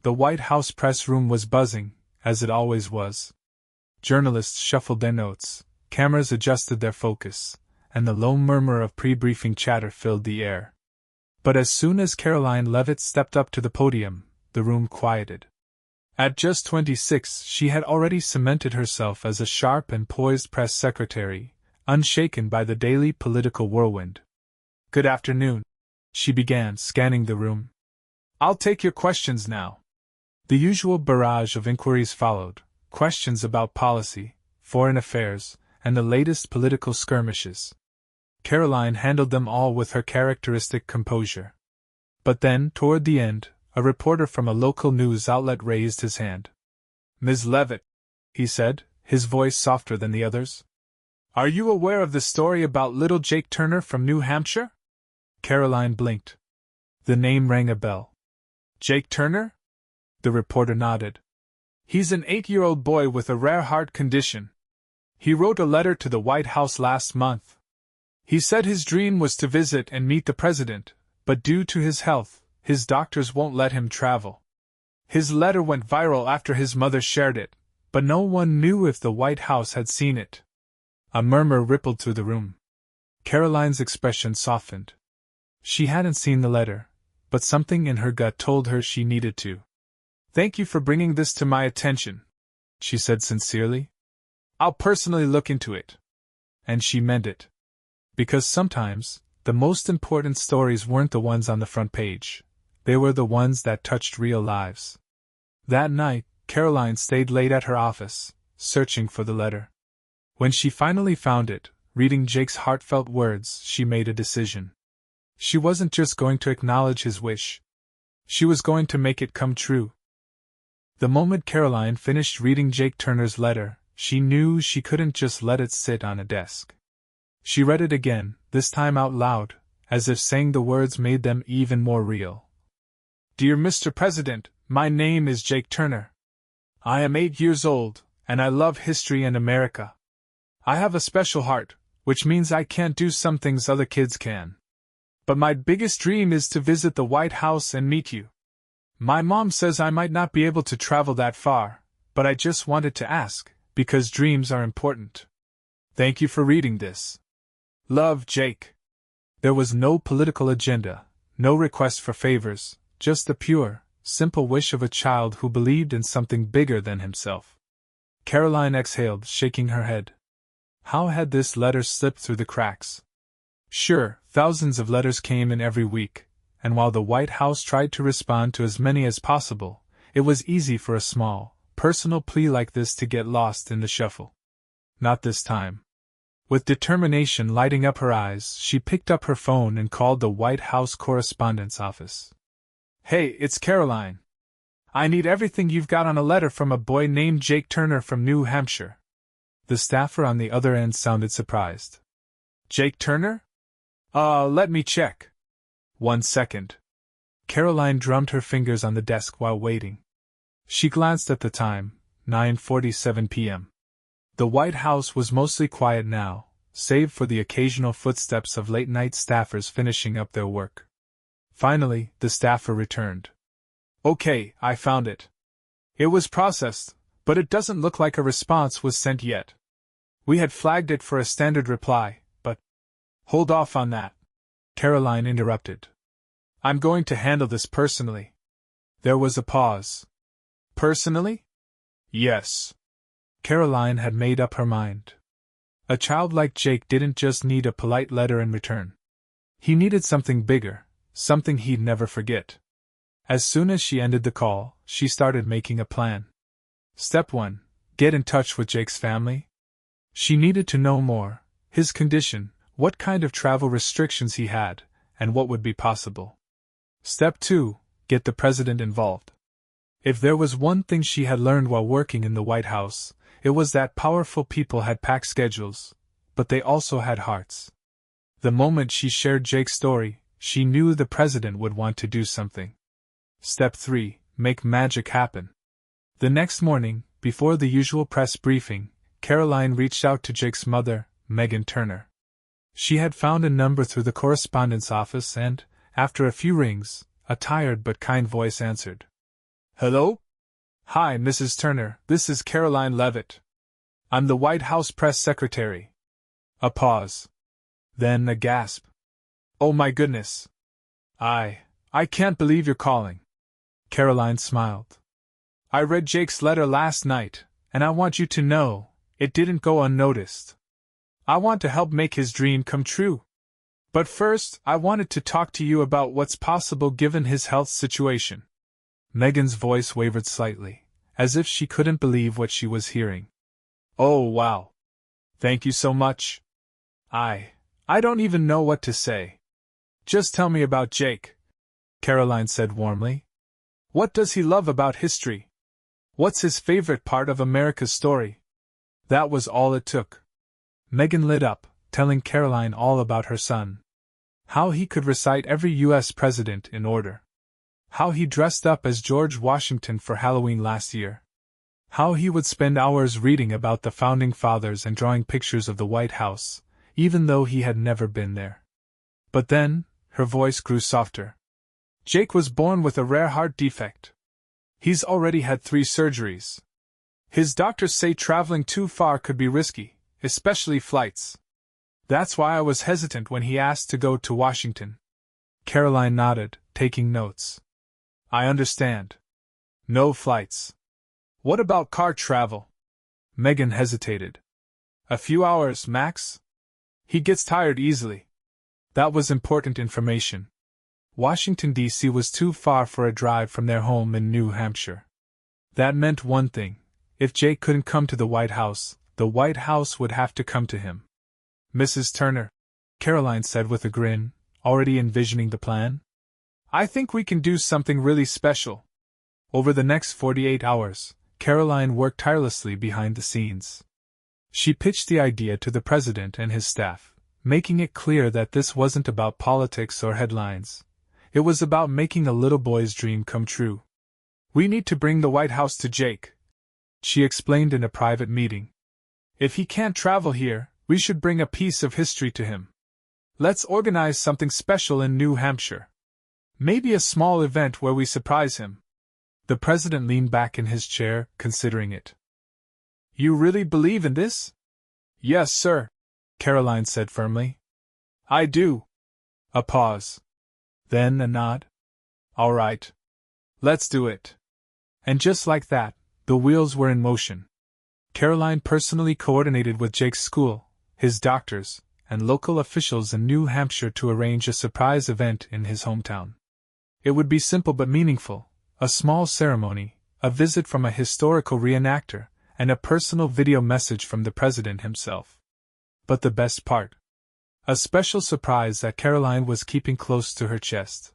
The White House press room was buzzing, as it always was. Journalists shuffled their notes, cameras adjusted their focus, and the low murmur of pre-briefing chatter filled the air. But as soon as Karoline Leavitt stepped up to the podium, the room quieted. At just 26, she had already cemented herself as a sharp and poised press secretary, unshaken by the daily political whirlwind. "Good afternoon," she began, scanning the room. "I'll take your questions now." The usual barrage of inquiries followed, questions about policy, foreign affairs, and the latest political skirmishes. Karoline handled them all with her characteristic composure. But then, toward the end, a reporter from a local news outlet raised his hand. "Ms. Leavitt," he said, his voice softer than the others, "are you aware of the story about little Jake Turner from New Hampshire?" Karoline blinked. The name rang a bell. "Jake Turner?" The reporter nodded. "He's an 8-year-old boy with a rare heart condition. He wrote a letter to the White House last month. He said his dream was to visit and meet the president, but due to his health, his doctors won't let him travel. His letter went viral after his mother shared it, but no one knew if the White House had seen it." A murmur rippled through the room. Karoline's expression softened. She hadn't seen the letter, but something in her gut told her she needed to. "Thank you for bringing this to my attention," she said sincerely. "I'll personally look into it." And she meant it. Because sometimes, the most important stories weren't the ones on the front page. They were the ones that touched real lives. That night, Karoline stayed late at her office, searching for the letter. When she finally found it, reading Jake's heartfelt words, she made a decision. She wasn't just going to acknowledge his wish. She was going to make it come true. The moment Karoline finished reading Jake Turner's letter, she knew she couldn't just let it sit on a desk. She read it again, this time out loud, as if saying the words made them even more real. "Dear Mr. President, my name is Jake Turner. I am 8 years old, and I love history and America. I have a special heart, which means I can't do some things other kids can. But my biggest dream is to visit the White House and meet you. My mom says I might not be able to travel that far, but I just wanted to ask, because dreams are important. Thank you for reading this. Love, Jake." There was no political agenda, no request for favors, just the pure, simple wish of a child who believed in something bigger than himself. Karoline exhaled, shaking her head. How had this letter slipped through the cracks? Sure, thousands of letters came in every week, and while the White House tried to respond to as many as possible, it was easy for a small, personal plea like this to get lost in the shuffle. Not this time. With determination lighting up her eyes, she picked up her phone and called the White House Correspondence Office. "Hey, it's Karoline. I need everything you've got on a letter from a boy named Jake Turner from New Hampshire." The staffer on the other end sounded surprised. "Jake Turner? Let me check. 1 second. Karoline drummed her fingers on the desk while waiting. She glanced at the time, 9:47 p.m. The White House was mostly quiet now, save for the occasional footsteps of late-night staffers finishing up their work. Finally, the staffer returned. "Okay, I found it. It was processed, but it doesn't look like a response was sent yet. We had flagged it for a standard reply, but—" "Hold off on that," Karoline interrupted. "I'm going to handle this personally." There was a pause. "Personally?" "Yes." Karoline had made up her mind. A child like Jake didn't just need a polite letter in return. He needed something bigger, something he'd never forget. As soon as she ended the call, she started making a plan. Step 1. Get in touch with Jake's family. She needed to know more, his condition, what kind of travel restrictions he had, and what would be possible. Step 2. Get the president involved. If there was one thing she had learned while working in the White House, it was that powerful people had packed schedules, but they also had hearts. The moment she shared Jake's story, she knew the president would want to do something. Step 3. Make magic happen. The next morning, before the usual press briefing, Karoline reached out to Jake's mother, Megan Turner. She had found a number through the correspondence office and, after a few rings, a tired but kind voice answered. Hello? Hi, Mrs. Turner, this is Karoline Leavitt. I'm the White House press secretary. A pause. Then a gasp. Oh my goodness. I can't believe you're calling. Karoline smiled. I read Jake's letter last night, and I want you to know, it didn't go unnoticed. I want to help make his dream come true. But first, I wanted to talk to you about what's possible given his health situation. Megan's voice wavered slightly, as if she couldn't believe what she was hearing. Oh wow. Thank you so much. I don't even know what to say. Just tell me about Jake, Karoline said warmly. What does he love about history? What's his favorite part of America's story? That was all it took. Megan lit up, telling Karoline all about her son. How he could recite every U.S. president in order. How he dressed up as George Washington for Halloween last year. How he would spend hours reading about the Founding Fathers and drawing pictures of the White House, even though he had never been there. But then, her voice grew softer. Jake was born with a rare heart defect. He's already had 3 surgeries. His doctors say traveling too far could be risky, especially flights. That's why I was hesitant when he asked to go to Washington. Karoline nodded, taking notes. I understand. No flights. What about car travel? Megan hesitated. A few hours, max? He gets tired easily. That was important information. Washington, D.C. was too far for a drive from their home in New Hampshire. That meant one thing. If Jake couldn't come to the White House would have to come to him. Mrs. Turner, Karoline said with a grin, already envisioning the plan. I think we can do something really special. Over the next 48 hours, Karoline worked tirelessly behind the scenes. She pitched the idea to the president and his staff, making it clear that this wasn't about politics or headlines. It was about making a little boy's dream come true. We need to bring the White House to Jake, she explained in a private meeting. If he can't travel here, we should bring a piece of history to him. Let's organize something special in New Hampshire. Maybe a small event where we surprise him. The president leaned back in his chair, considering it. You really believe in this? Yes, sir, Karoline said firmly. I do. A pause. Then a nod. All right. Let's do it. And just like that, the wheels were in motion. Karoline personally coordinated with Jake's school, his doctors, and local officials in New Hampshire to arrange a surprise event in his hometown. It would be simple but meaningful, a small ceremony, a visit from a historical reenactor, and a personal video message from the president himself. But the best part? A special surprise that Karoline was keeping close to her chest.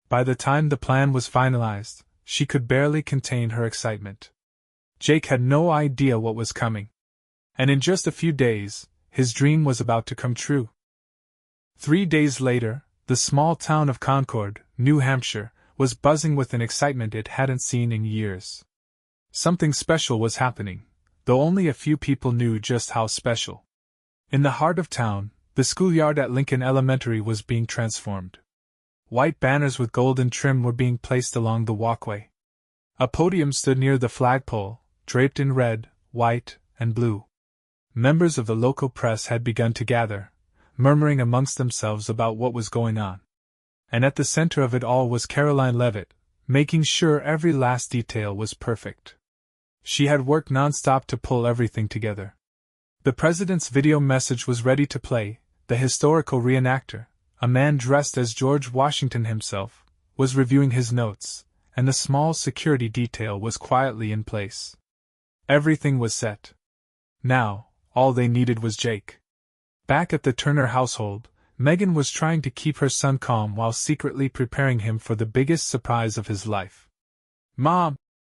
By the time the plan was finalized, she could barely contain her excitement. Jake had no idea what was coming. And in just a few days, his dream was about to come true. 3 days later, the small town of Concord, New Hampshire, was buzzing with an excitement it hadn't seen in years. Something special was happening, though only a few people knew just how special. In the heart of town, the schoolyard at Lincoln Elementary was being transformed. White banners with golden trim were being placed along the walkway. A podium stood near the flagpole, draped in red, white, and blue. Members of the local press had begun to gather, murmuring amongst themselves about what was going on. And at the center of it all was Karoline Leavitt, making sure every last detail was perfect. She had worked non-stop to pull everything together. The president's video message was ready to play. The historical reenactor, a man dressed as George Washington himself, was reviewing his notes, and the small security detail was quietly in place. Everything was set. Now, all they needed was Jake. Back at the Turner household, Megan was trying to keep her son calm while secretly preparing him for the biggest surprise of his life. Mom,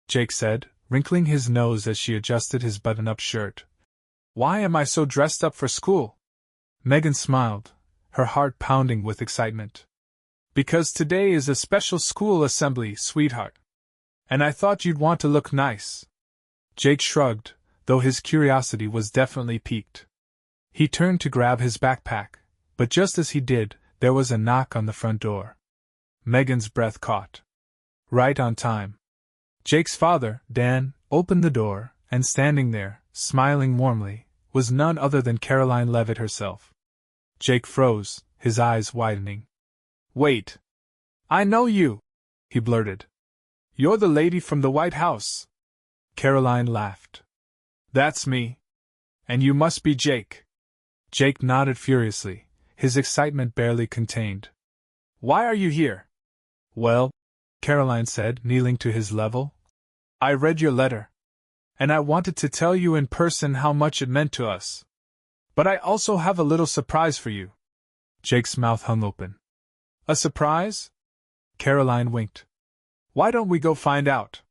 Jake said, wrinkling his nose as she adjusted his button-up shirt. Why am I so dressed up for school? Megan smiled, her heart pounding with excitement. Because today is a special school assembly, sweetheart. And I thought you'd want to look nice. Jake shrugged, though his curiosity was definitely piqued. He turned to grab his backpack, but just as he did, there was a knock on the front door. Megan's breath caught. Right on time. Jake's father, Dan, opened the door, and standing there, smiling warmly, was none other than Karoline Leavitt herself. Jake froze, his eyes widening. "Wait! I know you!" he blurted. "You're the lady from the White House." Karoline laughed. "That's me. And you must be Jake." Jake nodded furiously, his excitement barely contained. "Why are you here?" "Well," Karoline said, kneeling to his level, "I read your letter. And I wanted to tell you in person how much it meant to us. But I also have a little surprise for you." Jake's mouth hung open. "A surprise?" Karoline winked. "Why don't we go find out?"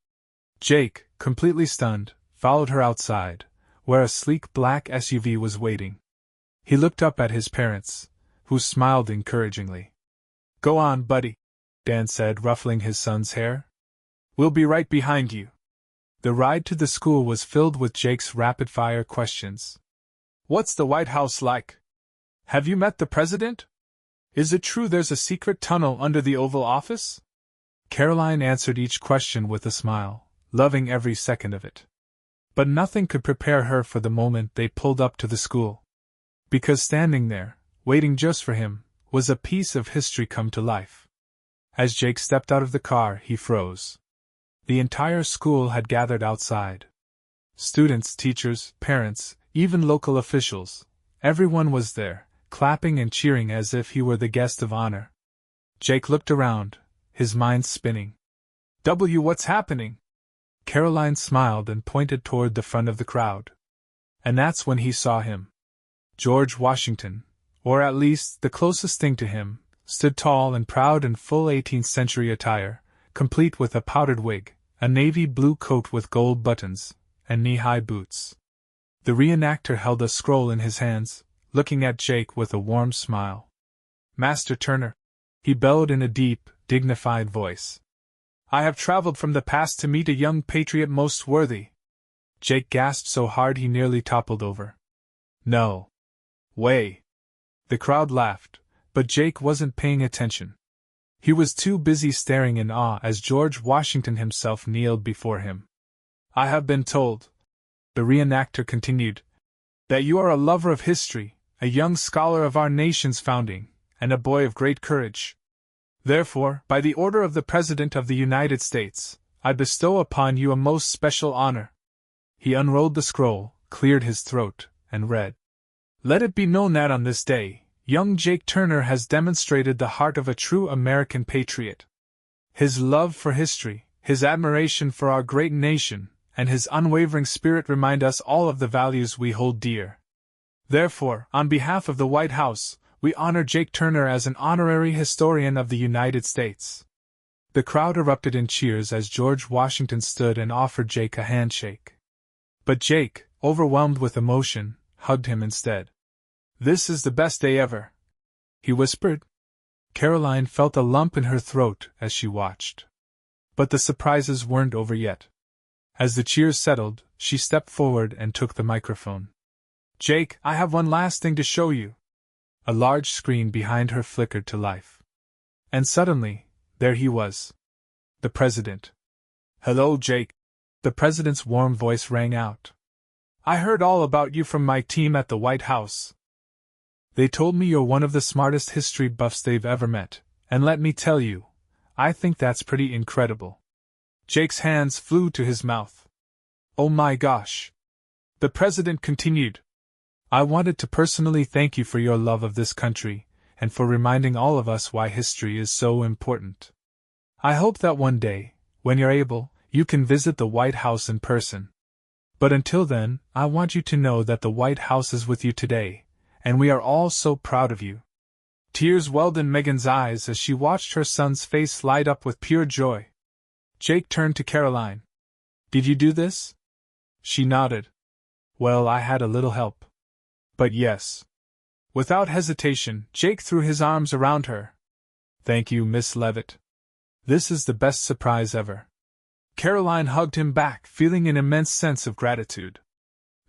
Jake, completely stunned, followed her outside, where a sleek black SUV was waiting. He looked up at his parents, who smiled encouragingly. "Go on, buddy," Dan said, ruffling his son's hair. "We'll be right behind you." The ride to the school was filled with Jake's rapid-fire questions. "What's the White House like? Have you met the president? Is it true there's a secret tunnel under the Oval Office?" Karoline answered each question with a smile, loving every second of it. But nothing could prepare her for the moment they pulled up to the school. Because standing there, waiting just for him, was a piece of history come to life. As Jake stepped out of the car, he froze. The entire school had gathered outside. Students, teachers, parents, even local officials, everyone was there, clapping and cheering as if he were the guest of honor. Jake looked around, his mind spinning. What's happening?" Karoline smiled and pointed toward the front of the crowd. And that's when he saw him. George Washington, or at least the closest thing to him, stood tall and proud in full 18th century attire, complete with a powdered wig, a navy blue coat with gold buttons, and knee-high boots. The reenactor held a scroll in his hands, looking at Jake with a warm smile. "Master Turner," he bellowed in a deep, dignified voice, "I have traveled from the past to meet a young patriot most worthy." Jake gasped so hard he nearly toppled over. "No way!" The crowd laughed, but Jake wasn't paying attention. He was too busy staring in awe as George Washington himself kneeled before him. "I have been told," the reenactor continued, "that you are a lover of history, a young scholar of our nation's founding, and a boy of great courage. Therefore, by the order of the President of the United States, I bestow upon you a most special honor." He unrolled the scroll, cleared his throat, and read. "Let it be known that on this day, young Jake Turner has demonstrated the heart of a true American patriot. His love for history, his admiration for our great nation, and his unwavering spirit remind us all of the values we hold dear. Therefore, on behalf of the White House, we honor Jake Turner as an honorary historian of the United States." The crowd erupted in cheers as George Washington stood and offered Jake a handshake. But Jake, overwhelmed with emotion, hugged him instead. "This is the best day ever," he whispered. Karoline felt a lump in her throat as she watched. But the surprises weren't over yet. As the cheers settled, she stepped forward and took the microphone. "Jake, I have one last thing to show you." A large screen behind her flickered to life. And suddenly, there he was. The president. "Hello, Jake." The president's warm voice rang out. "I heard all about you from my team at the White House. They told me you're one of the smartest history buffs they've ever met, and let me tell you, I think that's pretty incredible." Jake's hands flew to his mouth. "Oh my gosh." The president continued. "I wanted to personally thank you for your love of this country, and for reminding all of us why history is so important. I hope that one day, when you're able, you can visit the White House in person. But until then, I want you to know that the White House is with you today, and we are all so proud of you." Tears welled in Megan's eyes as she watched her son's face light up with pure joy. Jake turned to Karoline. "Did you do this?" She nodded. "Well, I had a little help. But yes." Without hesitation, Jake threw his arms around her. "Thank you, Miss Leavitt. This is the best surprise ever." Karoline hugged him back, feeling an immense sense of gratitude.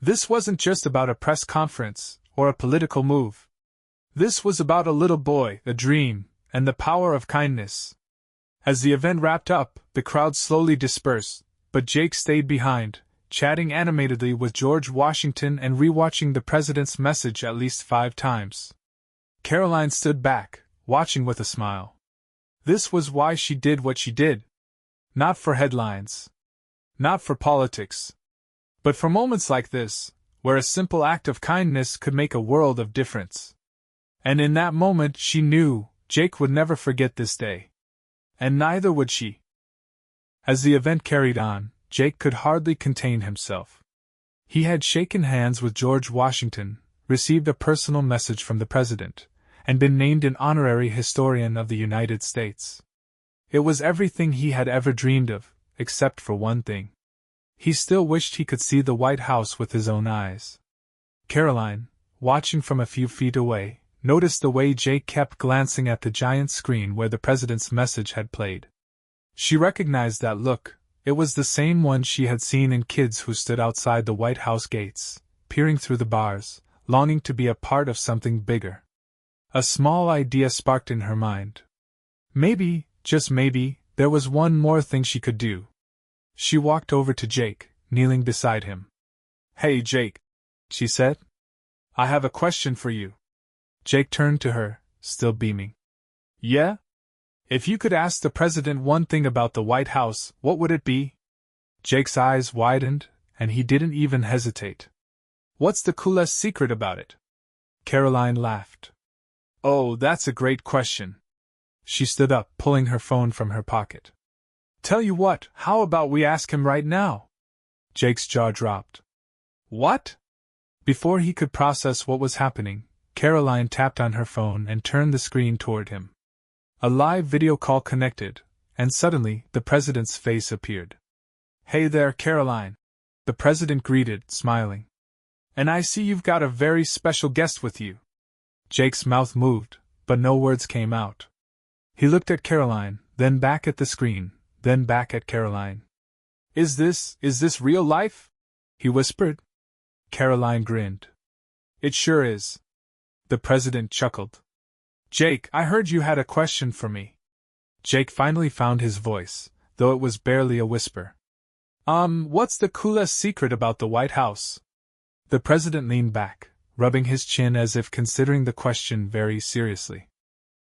This wasn't just about a press conference, or a political move. This was about a little boy, a dream, and the power of kindness. As the event wrapped up, the crowd slowly dispersed, But Jake stayed behind, chatting animatedly with George Washington and rewatching the president's message at least 5 times. Karoline stood back, watching with a smile. This was why she did what she did. Not for headlines. Not for politics. But for moments like this, where a simple act of kindness could make a world of difference. And in that moment she knew Jake would never forget this day. And neither would she. As the event carried on, Jake could hardly contain himself. He had shaken hands with George Washington, received a personal message from the president, and been named an honorary historian of the United States. It was everything he had ever dreamed of, except for one thing. He still wished he could see the White House with his own eyes. Karoline, watching from a few feet away, noticed the way Jake kept glancing at the giant screen where the president's message had played. She recognized that look. It was the same one she had seen in kids who stood outside the White House gates, peering through the bars, longing to be a part of something bigger. A small idea sparked in her mind. Maybe, just maybe, there was one more thing she could do. She walked over to Jake, kneeling beside him. "Hey, Jake," she said. "I have a question for you." Jake turned to her, still beaming. "Yeah? If you could ask the president one thing about the White House, what would it be?" Jake's eyes widened, and he didn't even hesitate. "What's the coolest secret about it?" Karoline laughed. "Oh, that's a great question." She stood up, pulling her phone from her pocket. "Tell you what, how about we ask him right now?" Jake's jaw dropped. "What?" Before he could process what was happening, Karoline tapped on her phone and turned the screen toward him. A live video call connected, and suddenly the president's face appeared. "Hey there, Karoline," the president greeted, smiling. "And I see you've got a very special guest with you." Jake's mouth moved, but no words came out. He looked at Karoline, then back at the screen, then back at Karoline. Is this real life?" he whispered. Karoline grinned. "It sure is." The president chuckled. "Jake, I heard you had a question for me." Jake finally found his voice, though it was barely a whisper. What's the coolest secret about the White House?" The president leaned back, rubbing his chin as if considering the question very seriously.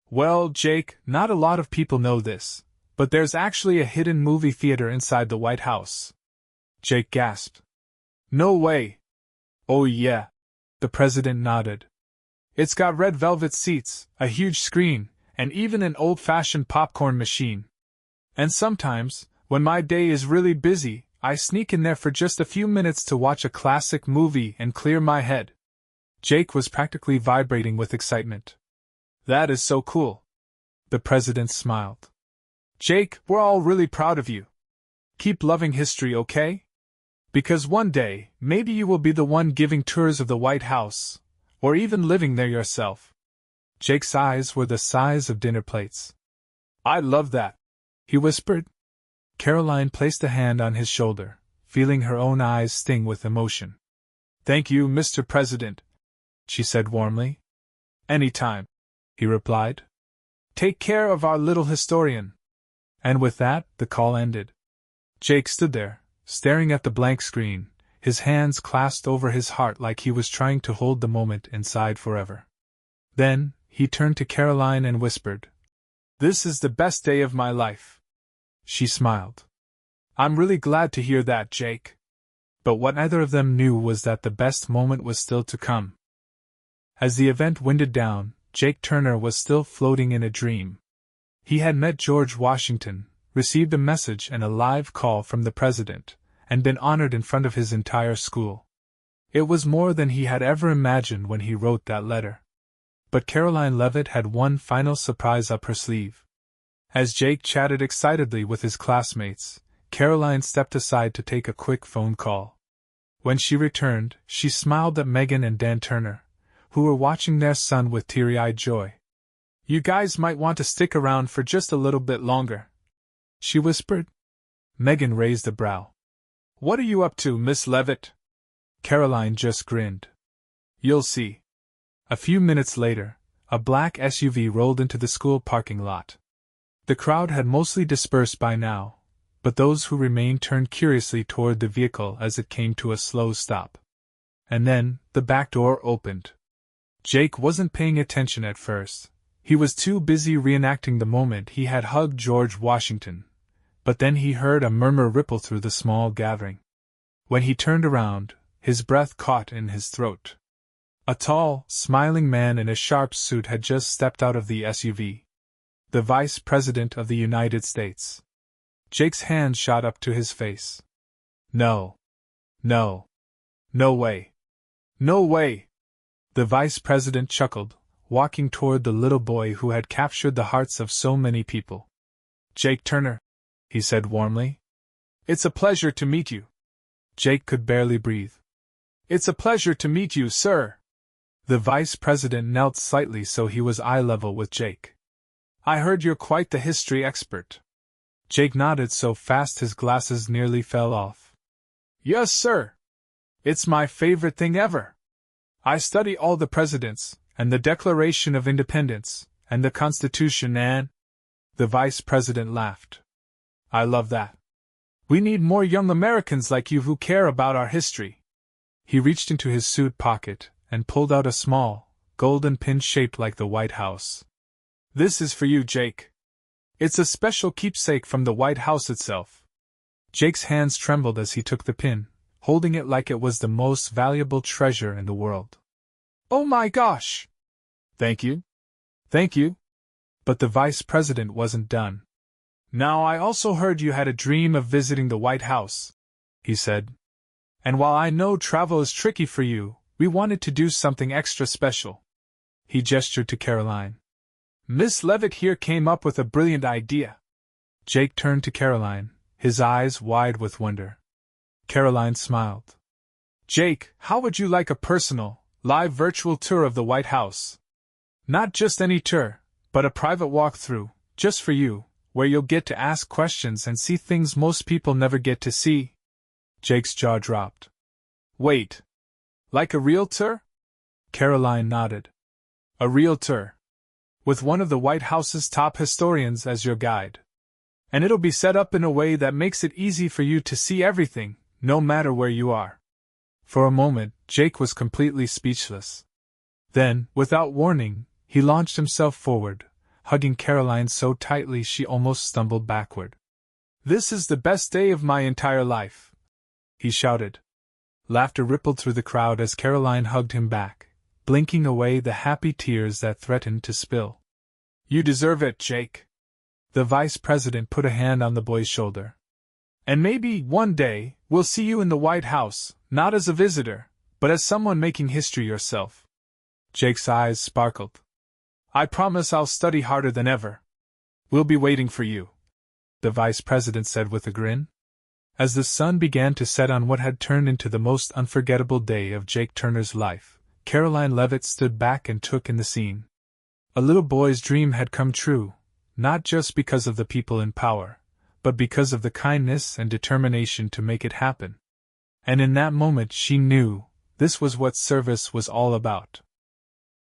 "Well, Jake, not a lot of people know this, but there's actually a hidden movie theater inside the White House." Jake gasped. "No way." "Oh yeah." The president nodded. "It's got red velvet seats, a huge screen, and even an old-fashioned popcorn machine. And sometimes, when my day is really busy, I sneak in there for just a few minutes to watch a classic movie and clear my head." Jake was practically vibrating with excitement. "That is so cool." The president smiled. "Jake, we're all really proud of you. Keep loving history, okay? Because one day, maybe you will be the one giving tours of the White House, or even living there yourself." Jake's eyes were the size of dinner plates. "I love that," he whispered. Karoline placed a hand on his shoulder, feeling her own eyes sting with emotion. "Thank you, Mr. President," she said warmly. "Anytime," he replied. "Take care of our little historian." And with that, the call ended. Jake stood there, staring at the blank screen, his hands clasped over his heart like he was trying to hold the moment inside forever. Then, he turned to Karoline and whispered, "This is the best day of my life." She smiled. "I'm really glad to hear that, Jake." But what neither of them knew was that the best moment was still to come. As the event winded down, Jake Turner was still floating in a dream. He had met George Washington, received a message and a live call from the president, and been honored in front of his entire school. It was more than he had ever imagined when he wrote that letter. But Karoline Leavitt had one final surprise up her sleeve. As Jake chatted excitedly with his classmates, Karoline stepped aside to take a quick phone call. When she returned, she smiled at Megan and Dan Turner, who were watching their son with teary-eyed joy. "You guys might want to stick around for just a little bit longer," she whispered. Megan raised a brow. "What are you up to, Miss Leavitt?" Karoline just grinned. "You'll see." A few minutes later, a black SUV rolled into the school parking lot. The crowd had mostly dispersed by now, but those who remained turned curiously toward the vehicle as it came to a slow stop. And then, the back door opened. Jake wasn't paying attention at first. He was too busy reenacting the moment he had hugged George Washington. But then he heard a murmur ripple through the small gathering. When he turned around, his breath caught in his throat. A tall, smiling man in a sharp suit had just stepped out of the SUV. The Vice President of the United States. Jake's hand shot up to his face. No. No. No way. No way. The Vice President chuckled, walking toward the little boy who had captured the hearts of so many people. Jake Turner, he said warmly. It's a pleasure to meet you. Jake could barely breathe. It's a pleasure to meet you, sir. The Vice President knelt slightly so he was eye level with Jake. I heard you're quite the history expert. Jake nodded so fast his glasses nearly fell off. Yes, sir. It's my favorite thing ever. I study all the presidents, and the Declaration of Independence, and the Constitution and… The Vice President laughed. I love that. We need more young Americans like you who care about our history. He reached into his suit pocket and pulled out a small, golden pin shaped like the White House. This is for you, Jake. It's a special keepsake from the White House itself. Jake's hands trembled as he took the pin, holding it like it was the most valuable treasure in the world. Oh my gosh! Thank you. Thank you. But the Vice President wasn't done. Now I also heard you had a dream of visiting the White House, he said. And while I know travel is tricky for you, we wanted to do something extra special. He gestured to Karoline. Miss Leavitt here came up with a brilliant idea. Jake turned to Karoline, his eyes wide with wonder. Karoline smiled. Jake, how would you like a personal, live virtual tour of the White House? Not just any tour, but a private walkthrough, just for you, where you'll get to ask questions and see things most people never get to see. Jake's jaw dropped. Wait. Like a real tour? Karoline nodded. A real tour. With one of the White House's top historians as your guide. And it'll be set up in a way that makes it easy for you to see everything, no matter where you are. For a moment, Jake was completely speechless. Then, without warning, he launched himself forward, hugging Karoline so tightly she almost stumbled backward. This is the best day of my entire life, he shouted. Laughter rippled through the crowd as Karoline hugged him back, blinking away the happy tears that threatened to spill. You deserve it, Jake. The Vice President put a hand on the boy's shoulder. And maybe, one day, we'll see you in the White House, not as a visitor, but as someone making history yourself. Jake's eyes sparkled. I promise I'll study harder than ever. We'll be waiting for you, the Vice President said with a grin. As the sun began to set on what had turned into the most unforgettable day of Jake Turner's life, Karoline Leavitt stood back and took in the scene. A little boy's dream had come true, not just because of the people in power, but because of the kindness and determination to make it happen. And in that moment she knew, this was what service was all about.